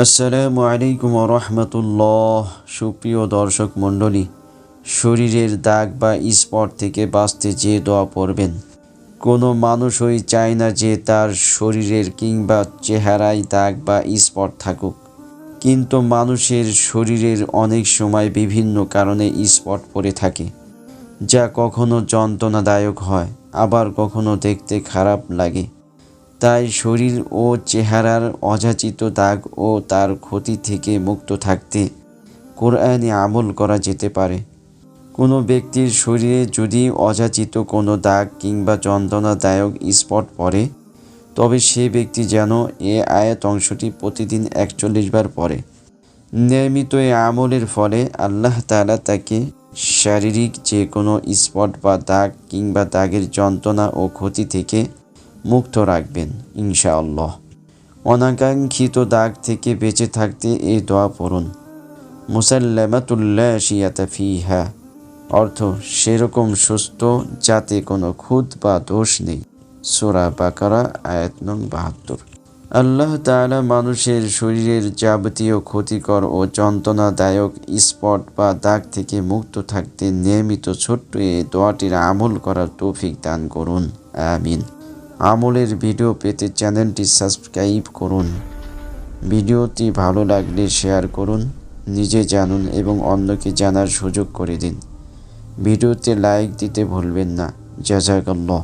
আসসালামু আলাইকুম ওয়া রাহমাতুল্লাহ। সুপ্রিয় দর্শক মণ্ডলী, শরীরের দাগ বা স্পট থেকে বাঁচতে যে দোয়া পড়বেন। কোনো মানুষই চায় না যে তার শরীরের কিংবা চেহারায় দাগ বা স্পট থাকুক, কিন্তু মানুষের শরীরের অনেক সময় বিভিন্ন কারণে স্পট পড়ে থাকে, যা কখনো যন্ত্রণাদায়ক হয়, আবার কখনো দেখতে খারাপ লাগে। তাই শরীর ও চেহারার অযাচিত দাগ ও তার ক্ষতি থেকে মুক্ত থাকতে কোরআনে আমল করা যেতে পারে। কোনো ব্যক্তির শরীরে যদি অযাচিত কোনো দাগ কিংবা যন্ত্রণাদায়ক স্পট পড়ে, তবে সে ব্যক্তি যেন এ আয়াত অংশটি প্রতিদিন 41 বার পড়ে। নিয়মিত এ আমলের ফলে আল্লাহ তাআলা তাকে শারীরিক যে কোনো স্পট বা দাগ কিংবা দাগের যন্ত্রণা ও ক্ষতি থেকে মুক্ত রাখবেন ইনশাআল্লাহ। অনাকাঙ্ক্ষিত দাগ থেকে বেঁচে থাকতে এই দোয়া পড়ুন। মুসাল্লামাতুল লা শিয়াতা ফিহা, অর্থ সেরকম সুস্থ যাতে কোনো খুঁত বা দোষ নেই। সূরা বাকারা আয়াত নং 72। আল্লাহ তাআলা মানুষের শরীরের যাবতীয় ক্ষতিকর ও যন্ত্রণাদায়ক স্পট বা দাগ থেকে মুক্ত থাকতে নিয়মিত ছোট্ট এই দোয়াটির আমল করার তৌফিক দান করুন, আমিন। আমলের ভিডিও পেতে চ্যানেলটি সাবস্ক্রাইব করুন। ভিডিওটি ভালো লাগলে শেয়ার করুন, নিজে জানুন এবং অন্যকে জানার সুযোগ করে দিন। ভিডিওতে লাইক দিতে ভুলবেন না। জাযাকাল্লাহ।